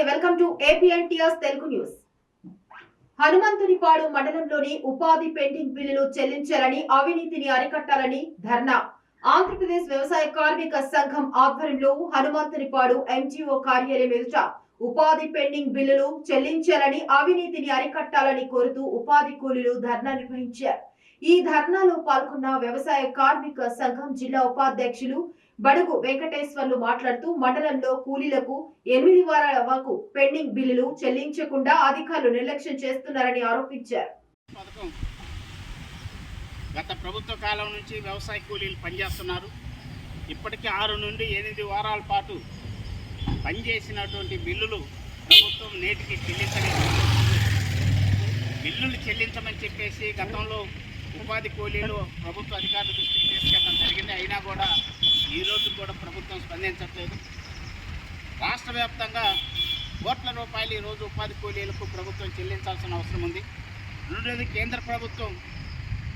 Welcome to APNTR Telugu news. Hanumanthunipadu మండలంలోని ఉపాధి pending బిల్లులు చెల్లించాలని, అవినీతిని అరికట్టాలని ధర్నా. ఆంధ్రప్రదేశ్ వ్యవసాయ కార్మిక సంఘం ఆధ్వర్యంలో హనుమంతునిపాడు ఎంజీఓ కార్యాలయం ఎదుట ఉపాధి పెండింగ్ బిల్లులు చెల్లించాలని, అవినీతిని అరికట్టాలని కోరుతూ ఉపాధి కూలీలు ధర్నా నిర్వహించారు. ఈ ధర్నాలో పాల్గొన్న వ్యవసాయ కార్మిక సంఘం జిల్లా ఉపాధ్యక్షులు బడుగు వెంకటేశ్వర్లు మాట్లాడుతూ మండలంలో కూలీలకు 8 వారాల వరకు పెండింగ్ బిల్లులు చెల్లించకుండా అధికారులు నిర్లక్ష్యం చేస్తున్నారని ఆరోపించారు. గత ప్రభుత్వ కాలం నుంచి వ్యవసాయ కూలీలు పనిచేస్తున్నారు. ఇప్పటికీ 6 నుండి 8 వారాల పాటు పనిచేసినటువంటి బిల్లులు ప్రభుత్వం నేటికి చెల్లించలేదు. బిల్లులు చెల్లించమని చెప్పేసి గతంలో ఉపాధి కూలీలు ప్రభుత్వ అధికారుల దృష్టికి తీసుకెళ్ళడం జరిగింది. అయినా కూడా ఈరోజు కూడా ప్రభుత్వం స్పందించట్లేదు. రాష్ట్ర వ్యాప్తంగా కోట్ల రూపాయలు ఈరోజు ఉపాధి కూలీలకు ప్రభుత్వం చెల్లించాల్సిన అవసరం ఉంది. రెండోది, కేంద్ర ప్రభుత్వం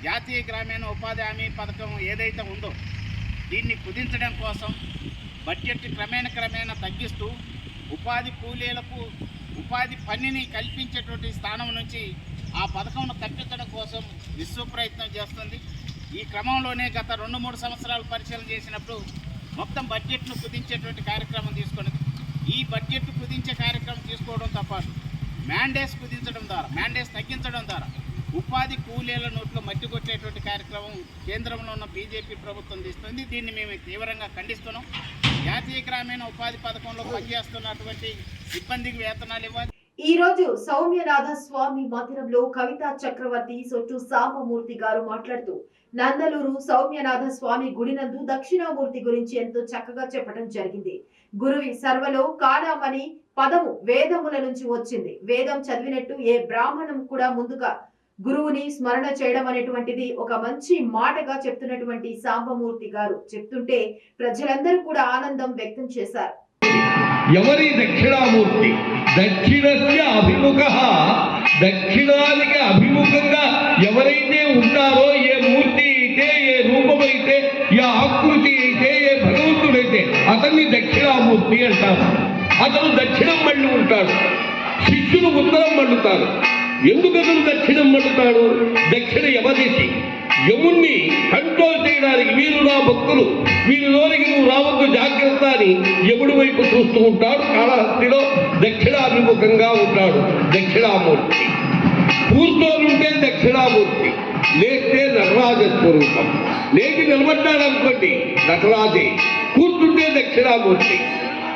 జాతీయ గ్రామీణ ఉపాధి హామీ పథకం ఏదైతే ఉందో దీన్ని కుదించడం కోసం బడ్జెట్ క్రమేణా తగ్గిస్తూ ఉపాధి కూలీలకు ఉపాధి పనిని కల్పించేటువంటి స్థానం నుంచి ఆ పథకంను తప్పించడం కోసం విశ్వ ప్రయత్నం చేస్తుంది. ఈ క్రమంలోనే గత 2-3 సంవత్సరాలు పరిశీలన చేసినప్పుడు మొత్తం బడ్జెట్ను కుదించేటువంటి కార్యక్రమం తీసుకున్నది. ఈ బడ్జెట్ కుదించే కార్యక్రమం తీసుకోవడంతో పాటు మ్యాండేట్స్ కుదించడం ద్వారా, మ్యాండేట్స్ తగ్గించడం ద్వారా ఉపాధి కూలీల నోట్లో మట్టి కొట్టేటువంటి కార్యక్రమం కేంద్రంలో ఉన్న బీజేపీ ప్రభుత్వం తీస్తుంది. దీన్ని మేము తీవ్రంగా ఖండిస్తున్నాం. జాతీయ గ్రామీణ ఉపాధి పథకంలో పనిచేస్తున్నటువంటి సిబ్బందికి వేతనాలు ఇవ్వాలి. ఈ రోజు సౌమ్యనాథ స్వామి మందిరంలో కవితా చక్రవర్తి సొట్టు సాంబమూర్తి గారు మాట్లాడుతూ నందలూరు సౌమ్యనాథ స్వామి గుడినందు దక్షిణామూర్తి గురించి ఎంతో చక్కగా చెప్పడం జరిగింది. గురువి సర్వలో కాడామని పదము వేదముల నుంచి వచ్చింది. వేదం చదివినట్టు ఏ బ్రాహ్మణం కూడా ముందుగా గురువుని స్మరణ చేయడం అనేటువంటిది ఒక మంచి మాటగా చెప్తున్నటువంటి సాంబమూర్తి గారు చెప్తుంటే ప్రజలందరూ కూడా ఆనందం వ్యక్తం చేశారు. ఎవరి దక్షిణామూర్తి? దక్షిణస్య అభిముఖ, దక్షిణానికి అభిముఖంగా ఎవరైతే ఉంటారో, ఏ మూర్తి అయితే, ఏ రూపమైతే, ఏ ఆకృతి అయితే, ఏ భగవంతుడైతే అతన్ని దక్షిణామూర్తి అంటారు. అతను దక్షిణం మళ్ళీ ఉంటాడు, శిష్యులు ఉత్తరం మళ్ళుతారు. ఎందుకు అతను దక్షిణం మళ్ళుతాడు? దక్షిణ యమదిశి. యముణ్ణి కంట్రోల్ చేయడానికి వీరు నా భక్తులు, వీరిలోనికి నువ్వు రావద్దు జాగ్రత్త అని యముడి వైపు చూస్తూ ఉంటాడు. కాళహస్తిలో దక్షిణాభిముఖంగా ఉంటాడు దక్షిణామూర్తి. కూర్చోనుంటే దక్షిణామూర్తి, లేస్తే నటరాజ స్వరూపం. లేచి నిలబడ్డాడనుకోండి నటరాజే, కూర్చుంటే దక్షిణామూర్తి.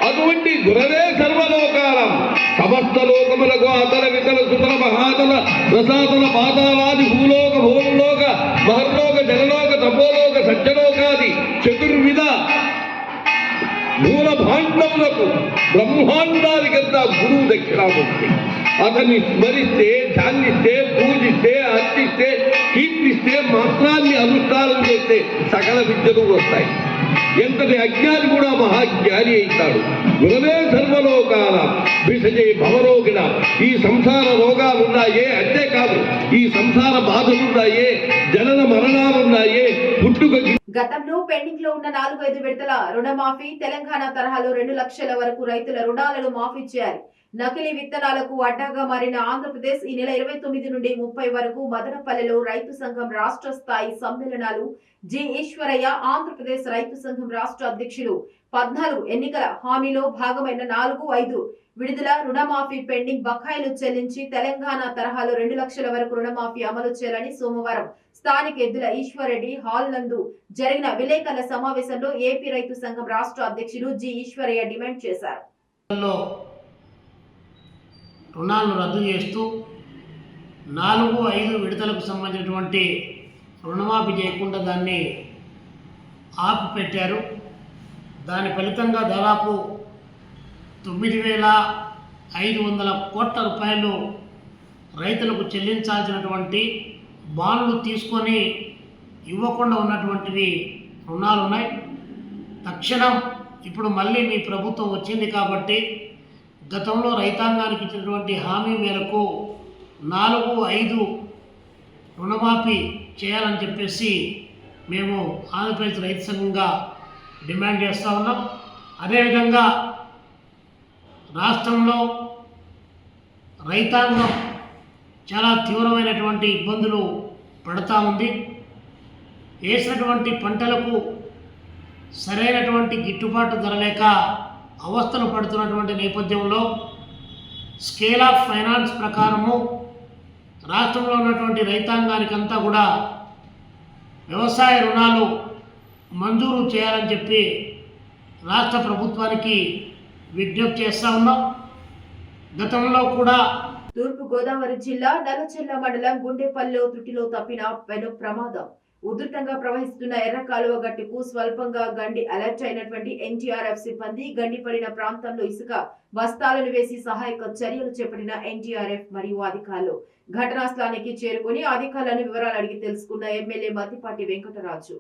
అటువంటి గురవే సర్వలోకాలం, సమస్త లోకములకు అతల వితల సుతల మహాతల రసాతల పాతాలాది భూలోక భూలోక మహర్లోక జనలోక తపోలోక సత్యలోకాది చతుర్విధ మూల భాండములకు బ్రహ్మాండానికంతా గురువు దక్షిణామూర్తి. అతన్ని స్మరిస్తే, ధ్యానిస్తే, పూజిస్తే, అర్చిస్తే, కీర్తిస్తే, మంత్రాన్ని అనుష్ఠానం చేస్తే సకల విద్యలు వస్తాయి. ఎంతటి అజ్ఞాని కూడా మహాజ్ఞాని అవుతాడు. గురవే సర్వలోకాల విషజే భవరోగిణ. ఈ సంసార రోగాలున్నాయే, అంతేకాదు ఈ సంసార బాధలున్నాయే, జనన మరణాలున్నాయే, పుట్టుక. గతంలో పెండింగ్ లో ఉన్న 4-5 విడతల రుణమాఫీ, తెలంగాణ తరహాలో 2 లక్షల వరకు రైతుల రుణాలను మాఫీ చేయాలి. నకిలీ విత్తనాలకు అడ్డాగా మారిన ఆంధ్రప్రదేశ్ ఈ నెల 29 నుండి 30 వరకు మదనపల్లెలో రైతు సంఘం రాష్ట్ర స్థాయి సమ్మేళనాలు. జి ఈశ్వరయ్య ఆంధ్రప్రదేశ్ రైతు సంఘం రాష్ట్ర అధ్యక్షులు. 14 ఎన్నికల హామీలో భాగమైన 4-5 విడుదల రుణమాఫీ పెండింగ్ బకాయిలు చెల్లించి తెలంగాణ తరహాలో 2 లక్షల వరకు రుణమాఫీ అమలు చేయాలని సోమవారం స్థానిక ఎద్దుల ఈశ్వర్రెడ్డి హాల్ నందు జరిగిన విలేకరుల సమావేశంలో ఏపీ రైతు సంఘం రాష్ట్ర అధ్యక్షులు జి ఈశ్వరయ్య డిమాండ్ చేశారు. రుణాలను రద్దు చేస్తూ 4-5 విడతలకు సంబంధించినటువంటి రుణమాఫీ చేయకుండా దాన్ని ఆపిపెట్టారు. దాని ఫలితంగా దాదాపు 9,500 కోట్ల రూపాయలు రైతులకు చెల్లించాల్సినటువంటి బాండ్లు తీసుకొని ఇవ్వకుండా ఉన్నటువంటివి రుణాలు ఉన్నాయి. తక్షణం ఇప్పుడు మళ్ళీ మీ ప్రభుత్వం వచ్చింది కాబట్టి గతంలో రైతాంగానికి ఇచ్చినటువంటి హామీ మేరకు 4-5 రుణమాఫీ చేయాలని చెప్పేసి మేము ఆంధ్రప్రదేశ్ రైతు సంఘంగా డిమాండ్ చేస్తూ ఉన్నాం. అదేవిధంగా రాష్ట్రంలో రైతాంగం చాలా తీవ్రమైనటువంటి ఇబ్బందులు పడుతూ ఉంది. వేసినటువంటి పంటలకు సరైనటువంటి గిట్టుబాటు ధర లేక అవస్థలు పడుతున్నటువంటి నేపథ్యంలో స్కేల్ ఆఫ్ ఫైనాన్స్ ప్రకారము రాష్ట్రంలో ఉన్నటువంటి రైతాంగానికంతా కూడా వ్యవసాయ రుణాలు మంజూరు చేయాలని చెప్పి రాష్ట్ర ప్రభుత్వానికి విజ్ఞప్తి చేస్తూ ఉన్నాం. గతంలో కూడా తూర్పు గోదావరి జిల్లా నల్లచెర్ల మండలం గుండెపల్లిలో త్రుటిలో తప్పిన పెను ప్రమాదం. ఉధృతంగా ప్రవహిస్తున్న ఎర్ర కాలువ గట్టుకు స్వల్పంగా గండి అలర్ట్ అయినటువంటి ఎన్డీఆర్ఎఫ్ సిబ్బంది గండిపడిన ప్రాంతంలో ఇసుక బస్తాలను వేసి సహాయక చర్యలు చేపట్టిన ఎన్డీఆర్ఎఫ్ మరియు అధికారులు ఘటనా స్థలానికి చేరుకుని అధికారులను వివరాలు అడిగి తెలుసుకున్న ఎమ్మెల్యే మద్దిపాటి వెంకటరాజు.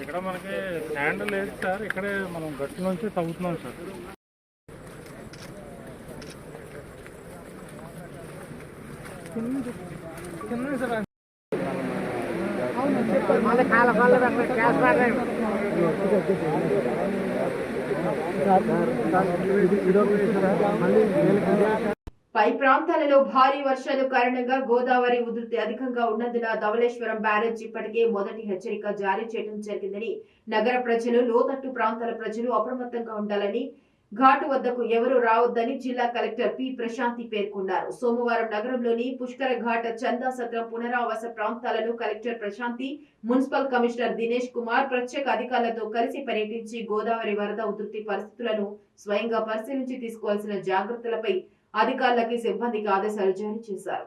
ఇక్కడ మనకి హ్యాండ్ లేదు సార్, ఇక్కడే మనం గట్టి నుంచి తవ్వుతున్నాం సార్. పై ప్రాంతాలలో భారీ వర్షాల కారణంగా గోదావరి ఉధృతి అధికంగా ఉన్నందున ధవళేశ్వరం బ్యారేజ్ ఇప్పటికే మొదటి హెచ్చరిక జారీ చేయడం జరిగిందని నగర ప్రజలు, లోతట్టు ప్రాంతాల ప్రజలు అప్రమత్తంగా ఉండాలని, ఘాటు వద్దకు ఎవరూ రావద్దని జిల్లా కలెక్టర్ పి ప్రశాంతి పేర్కొన్నారు. సోమవారం నగరంలోని పుష్కర ఘాట్, చందా సత్రం పునరావాస ప్రాంతాలను collector Prashanti, municipal commissioner Dinesh Kumar ప్రత్యేక అధికారులతో కలిసి పర్యటించి గోదావరి వరద ఉధృతి పరిస్థితులను స్వయంగా పరిశీలించి తీసుకోవాల్సిన జాగ్రత్తలపై అధికారులకి, సిబ్బందికి ఆదేశాలు జారీ చేశారు.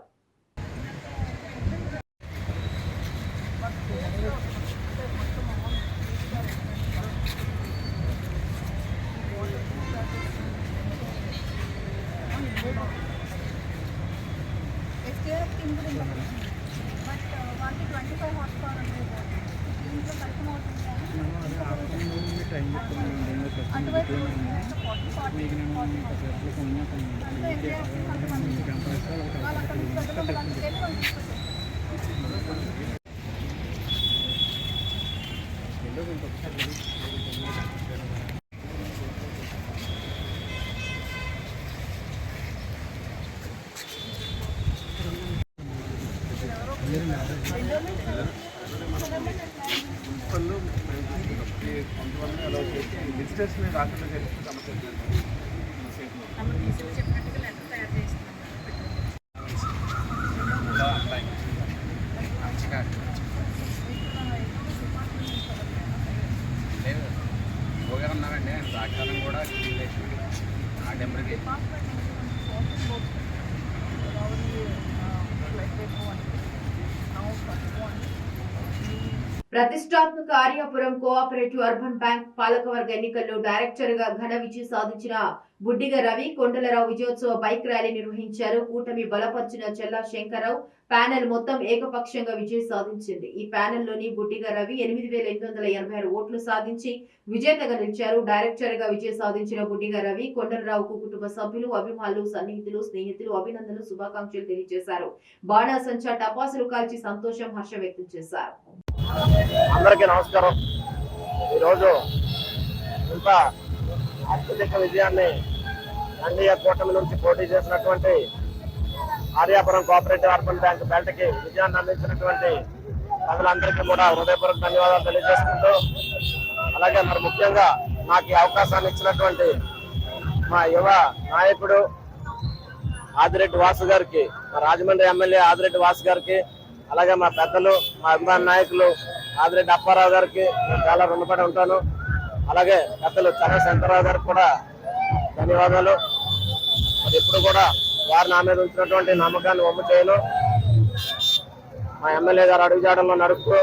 కూడా ప్రతిష్టాత్మక ఆర్యాపురం కోఆపరేటివ్ అర్బన్ బ్యాంక్ పాలకవర్గ ఎన్నికల్లో డైరెక్టర్ గా ఘన విజయం సాధించిన బుడ్డిగ రవి, కొండలరావు విజయోత్సవ బైక్ ర్యాలీ నిర్వహించారు. కూటమి బలపరిచిన చెల్లా శంకర్రావు ప్యానెల్ మొత్తం ఏకపక్షంగా విజయం సాధించింది. ఈ ప్యానెల్లోని బుడ్డిగ రవి 8,886 ఓట్లు సాధించి విజేతగా నిలిచారు. డైరెక్టర్ గా విజయం సాధించిన బుడ్డిగ రవి, కొండలరావుకు కుటుంబ సభ్యులు, అభిమానులు, సన్నిహితులు, స్నేహితులు అభినందనలు, శుభాకాంక్షలు తెలియజేశారు. బాణాసంచా టపాసులు కాల్చి సంతోషం, హర్షం వ్యక్తం చేశారు. అందరికీ నమస్కారం. ఈరోజు ఇంత అత్యధిక విజయాన్ని ఎన్డీఏ కూటమి నుంచి పోటీ చేసినటువంటి ఆర్యాపురం కోఆపరేటివ్ అర్బన్ బ్యాంక్ బెల్ట్కి విజయాన్ని అందించినటువంటి ప్రజలందరికీ కూడా హృదయపూర్వక ధన్యవాదాలు తెలియజేసుకుంటూ, అలాగే మరి ముఖ్యంగా నాకు ఈ అవకాశాన్ని ఇచ్చినటువంటి మా యువ నాయకుడు ఆదిరెడ్డి వాసు గారికి, మా రాజమండ్రి ఎమ్మెల్యే ఆదిరెడ్డి వాసు గారికి, అలాగే మా పెద్దలు, మా అభిమాన నాయకులు ఆదిరెడ్డి అప్పారావు గారికి నేను చాలా రుణపడి ఉంటాను. అలాగే పెద్దలు చర్ల శంకర్రావు గారికి కూడా ధన్యవాదాలు. మరి ఇప్పుడు కూడా వారు నా మీద ఉంచినటువంటి నమ్మకాన్ని వమ్ము చేయను. మా ఎమ్మెల్యే గారు అడుగుజాడల్లో నడుపుతూ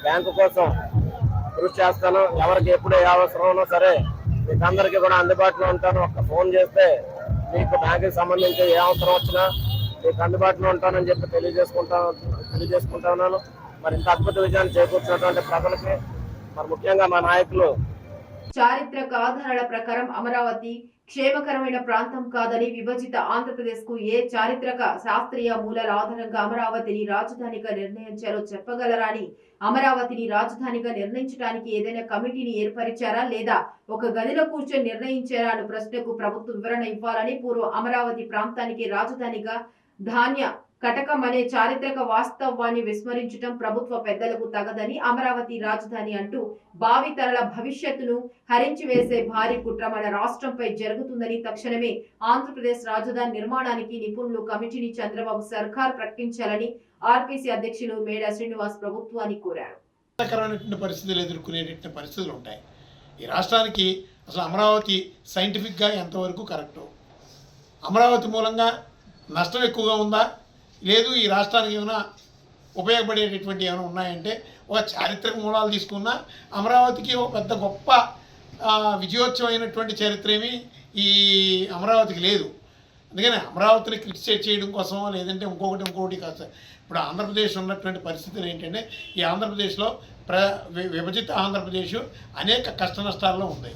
బ్యాంకు కోసం కృషి చేస్తాను. ఎవరికి ఎప్పుడు ఏ అవసరం ఉన్నా సరే మీకు అందరికీ కూడా అందుబాటులో ఉంటాను. ఒక్క ఫోన్ చేస్తే మీకు బ్యాంకుకి సంబంధించి ఏ అవసరం వచ్చినా మీకు అందుబాటులో ఉంటానని చెప్పి తెలియజేసుకుంటా ఉన్నాను. మరి ఇంత అద్భుత విజయాన్ని చేకూర్చినటువంటి ప్రజలకి మరి ముఖ్యంగా మా నాయకులు చారిత్రక ఆధారాల ప్రకారం అమరావతి క్షేమకరమైన ప్రాంతం కాదని, విభజిత ఆంధ్రప్రదేశ్ కు ఏ చారిత్రక శాస్త్రీయ మూలాల ఆధారంగా అమరావతిని రాజధానిగా నిర్ణయించారో చెప్పగలరా అని, అమరావతిని రాజధానిగా నిర్ణయించడానికి ఏదైనా కమిటీని ఏర్పరిచారా లేదా ఒక గదిలో కూర్చొని నిర్ణయించారా అనే ప్రశ్నకు ప్రభుత్వం వివరణ ఇవ్వాలని, పూర్వ అమరావతి ప్రాంతానికి రాజధానిగా ధాన్య కటకం అనే చారిత్రక వాస్తవాన్ని విస్మరించడం ప్రభుత్వ పెద్దలకు తగదని, అమరావతి రాజధాని అంటూ భావితరాల భవిష్యత్తును హరించి వేసే భారీ కుట్ర మన రాష్ట్రంపై జరుగుతుందని, తక్షణమే ఆంధ్రప్రదేశ్ రాజధాని నిర్మాణానికి నిపుణులు కమిటీని చంద్రబాబు సర్కార్ ప్రకటించాలని ఆర్పీసీ అధ్యక్షులు మేడా శ్రీనివాస్ ప్రభుత్వాన్ని కోరారు. పరిస్థితులు ఎదుర్కొనేటువంటి పరిస్థితులు ఉంటాయి. ఈ రాష్ట్రానికి అసలు అమరావతి సైంటిఫిక్గా ఎంతవరకు కరెక్టు, అమరావతి మూలంగా నష్టం ఎక్కువగా ఉందా, లేదు ఈ రాష్ట్రానికి ఏమైనా ఉపయోగపడేటటువంటి ఏమైనా ఉన్నాయంటే, ఒక చారిత్రక మూలాలు తీసుకున్నా అమరావతికి ఒక పెద్ద గొప్ప విజయోత్సవమైనటువంటి చరిత్ర ఏమీ ఈ అమరావతికి లేదు. అందుకని అమరావతిని క్రిటిసైజ్ చేయడం కోసం లేదంటే ఇంకొకటి కాదు. ఇప్పుడు ఆంధ్రప్రదేశ్ ఉన్నటువంటి పరిస్థితులు ఏంటంటే, ఈ ఆంధ్రప్రదేశ్లో విభజిత ఆంధ్రప్రదేశ్ అనేక కష్ట నష్టాల్లో ఉంది,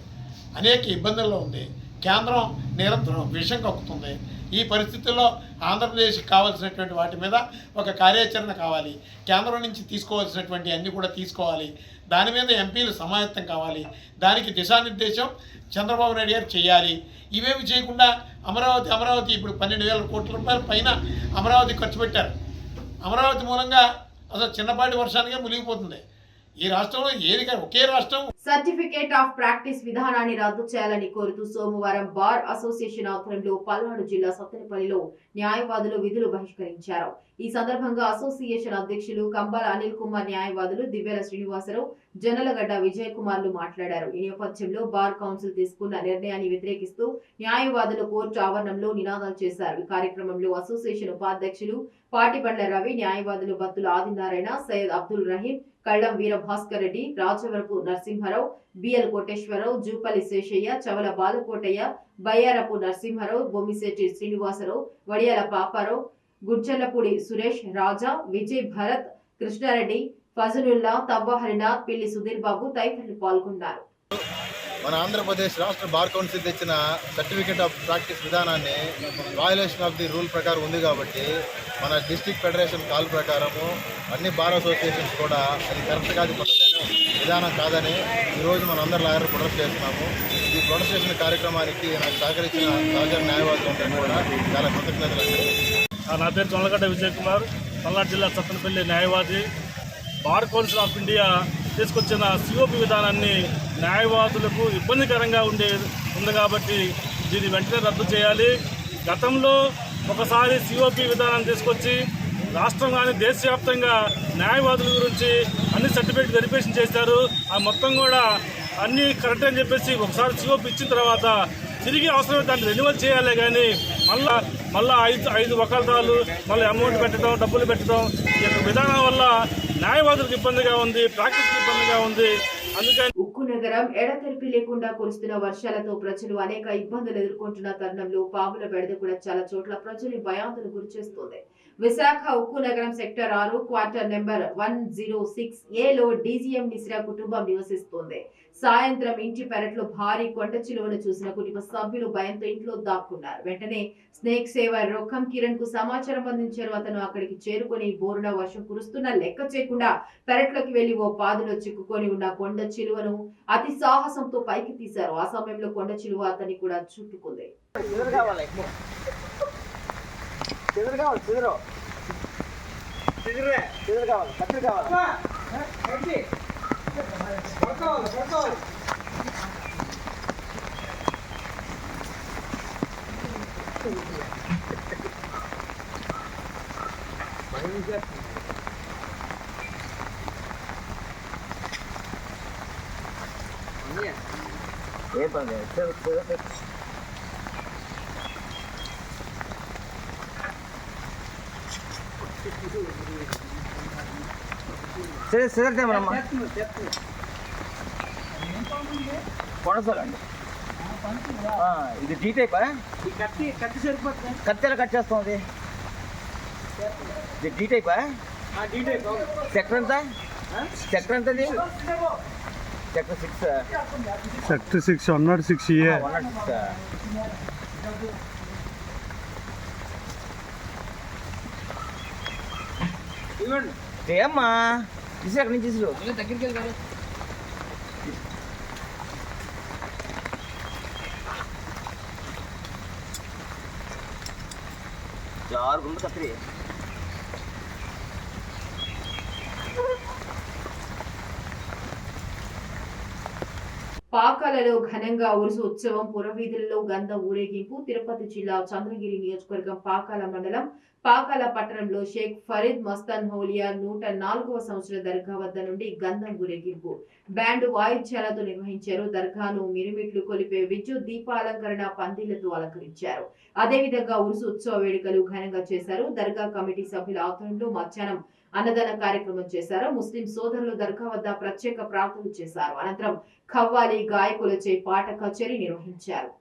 అనేక ఇబ్బందుల్లో ఉంది. కేంద్రం నిరంతరం విషం కక్కుతుంది. ఈ పరిస్థితుల్లో ఆంధ్రప్రదేశ్కి కావాల్సినటువంటి వాటి మీద ఒక కార్యాచరణ కావాలి. కేంద్రం నుంచి తీసుకోవాల్సినటువంటి అన్నీ కూడా తీసుకోవాలి. దాని మీద ఎంపీలు సమాయత్తం కావాలి. దానికి దిశానిర్దేశం చంద్రబాబు నాయుడు గారు చేయాలి. ఇవేమి చేయకుండా అమరావతి ఇప్పుడు 12,000 కోట్ల రూపాయల పైన అమరావతి ఖర్చు పెట్టారు. అమరావతి మూలంగా అసలు చిన్నపాటి వర్షానికే మునిగిపోతుంది. ఈ రాష్ట్రంలో ఒకే రాష్ట్రం. సర్టిఫికేట్ ఆఫ్ ప్రాక్టీస్ విధానాన్ని రద్దు చేయాలని కోరుతూ సోమవారం బార్ అసోసియేషన్ ఆధ్వర్యంలో పల్నాడు జిల్లా సత్తెనపల్లిలో న్యాయవాదులు విధులు బహిష్కరించారు. ఈ సందర్భంగా అసోసియేషన్ అధ్యక్షులు కంబాల అనిల్ కుమార్, న్యాయవాదులు దివ్యల శ్రీనివాసరావు, జనలగడ్డ విజయ్ కుమార్లు మాట్లాడారు. ఈ నేపథ్యంలో బార్ కౌన్సిల్ తీసుకున్న నిర్ణయాన్ని వ్యతిరేకిస్తూ న్యాయవాదులు కోర్టు ఆవరణంలో నినాదాలు చేశారు. ఈ కార్యక్రమంలో అసోసియేషన్ ఉపాధ్యక్షులు పాటిబండ్ల రవి, న్యాయవాదులు బత్తుల ఆదినారాయణ, సయ్యద్ అబ్దుల్ రహీం, కళ్లం వీర భాస్కర్ రెడ్డి, రాజవరపు నరసింహారావు, బిఎల్ కోటేశ్వరరావు, జూపల్లి శేషయ్య, చవల బాలకోటయ్య, బయ్యారపు నరసింహారావు, బొమ్మిశెట్టి శ్రీనివాసరావు, వడియాల పాపారావు, గుజ్జలపూడి సురేష్, రాజా, విజయ్ భరత్, కృష్ణారెడ్డి, ఫజలుల్లా, తవ్వ హరినాథ్, పిల్లి సుధీర్ బాబు తదితరులు పాల్గొన్నారు. మన ఆంధ్రప్రదేశ్ రాష్ట్ర బార్ కౌన్సిల్ తెచ్చిన సర్టిఫికేట్ ఆఫ్ ప్రాక్టీస్ విధానాన్ని వయలేషన్ ఆఫ్ ది రూల్ ప్రకారం ఉంది కాబట్టి మన డిస్ట్రిక్ట్ ఫెడరేషన్ కాల్ ప్రకారము అన్ని బార్ అసోసియేషన్స్ కూడా అది కరెక్ట్ కాదు, పద్ధతైన విధానం కాదని ఈరోజు మన అందరి లాయర్లు ప్రొటెస్ట్ చేస్తున్నాము. ఈ ప్రొటెస్ట్ చేసిన కార్యక్రమానికి నాకు సహకరించిన సహచర న్యాయవాదులందరినీ కూడా చాలా కృతజ్ఞతలండి. నా పేరు జొన్నలగడ్డ విజయ్ కుమార్, పల్నాడు జిల్లా సత్తెనపల్లి న్యాయవాది. బార్ కౌన్సిల్ ఆఫ్ ఇండియా తీసుకొచ్చిన సిఓపి విధానాన్ని న్యాయవాదులకు ఇబ్బందికరంగా ఉంది కాబట్టి దీన్ని వెంటనే రద్దు చేయాలి. గతంలో ఒకసారి సిఓపి విధానం తీసుకొచ్చి రాష్ట్రం కానీ దేశవ్యాప్తంగా న్యాయవాదుల గురించి అన్ని సర్టిఫికేట్ వెరిఫికేషన్ చేశారు. ఆ మొత్తం కూడా అన్నీ కరెక్ట్ అని చెప్పేసి ఒకసారి సిఓపి ఇచ్చిన తర్వాత తిరిగి అవసరమైతే దాన్ని రెన్యువల్ చేయాలి. కానీ మళ్ళా ఐదు వకాల్తాలు, మళ్ళీ అమౌంట్ పెట్టడం, డబ్బులు పెట్టడం, ఈ విధానం వల్ల న్యాయవాదులకు ఇబ్బందిగా ఉంది, ప్రాక్టీస్కి ఇబ్బందిగా ఉంది. అందుకని ఉక్కు నగరం ఎడతెరిపి లేకుండా కురుస్తున్న వర్షాలతో ప్రజలు అనేక ఇబ్బందులు ఎదుర్కొంటున్న తరుణంలో పాముల బెడద కూడా చాలా చోట్ల ప్రజలు భయాందోళనకు గురిచేస్తోంది. విశాఖ ఉక్కు నగరం sector 6 quarter number 106A DGM Mishra కుటుంబం నివసిస్తోంది. సాయంత్రం ఇంటి పెరట్లో భారీ కొండ చిలువను చూసిన కుటుంబ సభ్యులు భయంతో ఇంట్లో దాక్కున్నారు. వెంటనే స్నేక్ సేవర్ రొక్కం కిరణ్ కు సమాచారం అందించారు. అతను అక్కడికి చేరుకొని బోరున వర్షం కురుస్తున్న లెక్క చేయకుండా పెరట్లోకి వెళ్లి ఓ పాదులో చిక్కుకొని ఉన్న కొండ చిలువను అతి సాహసంతో పైకి తీశారు. ఆ సమయంలో కొండ చిలువ అతన్ని కూడా చుట్టుకుంది. కొనసాగండి. ఇది డీ టైపా? కత్తి సరిపోతుంది, కత్తెలా కట్ చేస్తుంది. ఇది డీ టైపా? సెక్టర్ ఎంత? సెక్టర్ ఎంతది? సెక్టర్ 6. సెక్టర్ 6 106 ఏ. 106. ఏమ్మా తీసి అక్కడి నుంచి తీసుకు దగ్గరికి వెళ్ళి 4 गुंड कतरी పాకాలలో ఘనంగా ఉరుసు ఉత్సవం పురవీధులలో గంధ ఊరేగింపు తిరుపతి జిల్లా చంద్రగిరి నియోజకవర్గం పాకాల మండలం పాకాల పట్టణంలో షేక్ ఫరీద్ మస్తాన్ హౌలియా 104వ సంవత్సర దర్గా వద్ద నుండి గంధం ఊరేగింపు బ్యాండ్ వాయిద్యాలతో నిర్వహించారు. దర్గాను మిరుమిట్లు కొలిపే విద్యుత్ దీపాలంకరణ పందిళ్లతో అలంకరించారు. అదేవిధంగా ఉరుసు ఉత్సవ వేడుకలు ఘనంగా చేశారు. దర్గా కమిటీ సభ్యుల ఆధ్వర్యంలో మధ్యాహ్నం అన్నదాన కార్యక్రమం చేశారు. ముస్లిం సోదరులు దర్గా వద్ద ప్రత్యేక ప్రార్థనలు చేశారు. అనంతరం ఖవ్వాలి గాయకులచే పాట కచేరీ నిర్వహించారు.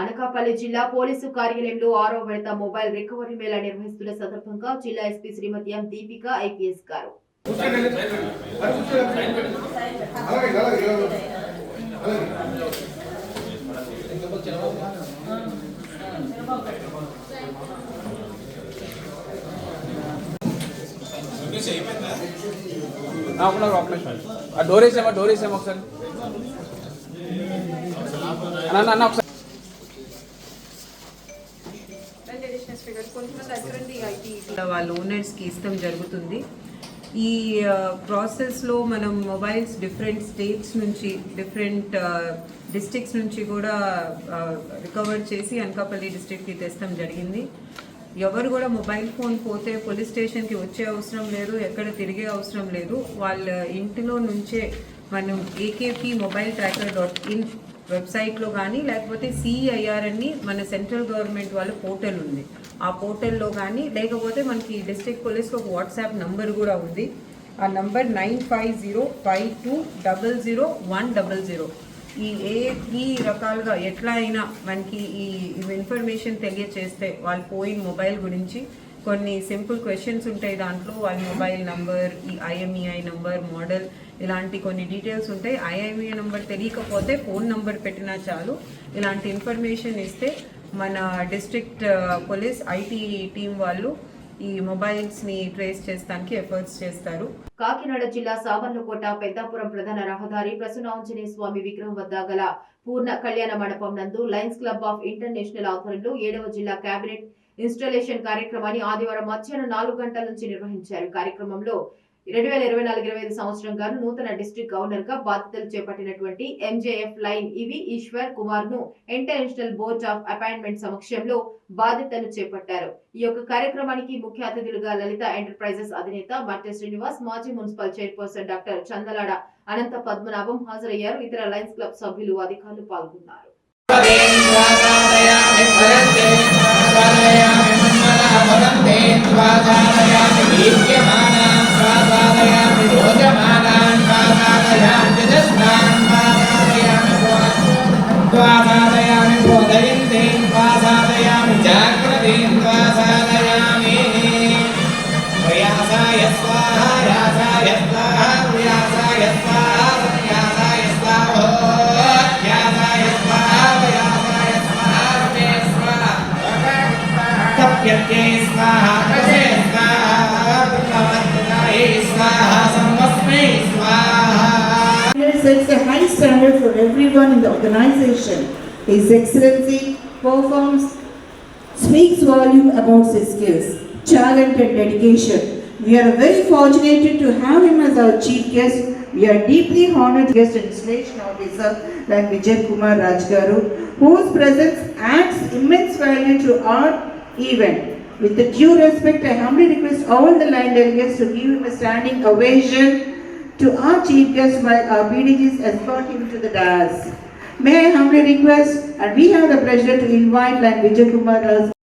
అనకాపల్లి జిల్లా పోలీసు కార్యాలయంలో 6వ విడత మొబైల్ రికవరీ మేళా నిర్వహిస్తున్న సందర్భంగా జిల్లా ఎస్పీ శ్రీమతి ఎం దీపిక ఐపీఎస్ గారు డోర్ వేసామా ఒకసారి వాళ్ళ ఓనర్స్కి ఇష్టం జరుగుతుంది. ఈ ప్రాసెస్లో మనం మొబైల్స్ డిఫరెంట్ స్టేట్స్ నుంచి డిఫరెంట్ డిస్ట్రిక్ట్స్ నుంచి కూడా రికవర్ చేసి అనకాపల్లి డిస్ట్రిక్ట్కి తెస్తాం జరిగింది. ఎవరు కూడా మొబైల్ ఫోన్ పోతే పోలీస్ స్టేషన్కి వచ్చే అవసరం లేదు, ఎక్కడ తిరిగే అవసరం లేదు. వాళ్ళ ఇంటిలో నుంచే మనం ఏకేపీ మొబైల్ ట్రాకర్.in వెబ్సైట్లో కానీ లేకపోతే CIR అని మన సెంట్రల్ గవర్నమెంట్ వాళ్ళ పోర్టల్ ఉంది, ఆ పోర్టల్లో కానీ లేకపోతే మనకి డిస్ట్రిక్ట్ పోలీస్కి ఒక వాట్సాప్ నంబర్ కూడా ఉంది. ఆ నంబర్ 9505200100. ఈ రకాలుగా ఎట్లా అయినా మనకి ఈ ఇన్ఫర్మేషన్ తెలియచేస్తే వాళ్ళు పోయిన మొబైల్ గురించి కొన్ని సింపుల్ క్వశ్చన్స్ ఉంటాయి. దాంట్లో వాళ్ళ మొబైల్ నంబర్, ఈ IMEI నంబర్, మోడల్, ఇలాంటి కొన్ని డీటెయిల్స్ ఉంటాయి. IMEI నంబర్ తెలియకపోతే ఫోన్ నంబర్ పెట్టినా చాలు. ఇలాంటి ఇన్ఫర్మేషన్ ఇస్తే మన డిస్ట్రిక్ట్ పోలీస్ IT టీం వాళ్ళు ఈ మొబైల్స్ని ట్రేస్ చేస్తానికి ఎఫర్ట్స్ చేస్తారు. కాకినాడ జిల్లా సామర్లకోట పెద్దాపురం ప్రధాన రహదారి ప్రసన్నాంజనేయ స్వామి విగ్రహం వద్ద గల పూర్ణ కళ్యాణ మండపం నందు లయన్స్ క్లబ్ ఆఫ్ ఇంటర్నేషనల్ ఆధ్వర్యంలో 7వ జిల్లా కేబినెట్ ఇన్స్టాలేషన్ కార్యక్రమాన్ని ఆదివారం మధ్యాహ్నం 4 గంటల నుంచి నిర్వహించారు. కార్యక్రమంలో 2024-25 సంవత్సరం గాను నూతన డిస్ట్రిక్ట్ గవర్నర్ గా బాధ్యతలు చేపట్టినటువంటి MJF లైన్ ఈశ్వర్ కుమార్ ను ఇంటర్నేషనల్ బోర్డ్ ఆఫ్ అపాయింట్మెంట్ సమక్షంలో బాధ్యతలు చేపట్టారు. ఈ యొక్క కార్యక్రమానికి ముఖ్య అతిథులుగా లలిత ఎంటర్ప్రైజెస్ అధినేత మట్టె శ్రీనివాస్, మాజీ మున్సిపల్ చైర్పర్సన్ డాక్టర్ చందలాడ అనంత పద్మనాభం హాజరయ్యారు. ఇతర లయన్స్ క్లబ్ సభ్యులు, అధికారులు పాల్గొన్నారు. sets a high standard for everyone in the organization. His Excellency speaks volume about his skills, talent and dedication. We are very fortunate to have him as our chief guest. We are deeply honored guest and installation officer like Vijay Kumar Rajgaru, whose presence adds immense value to our event. With the due respect, I humbly request all the line delegates to give him a standing ovation to our chief guest while our PDGs escort him to the dais. May I humbly request, and we have the pleasure to invite line Vijay Kumar Rajgaru.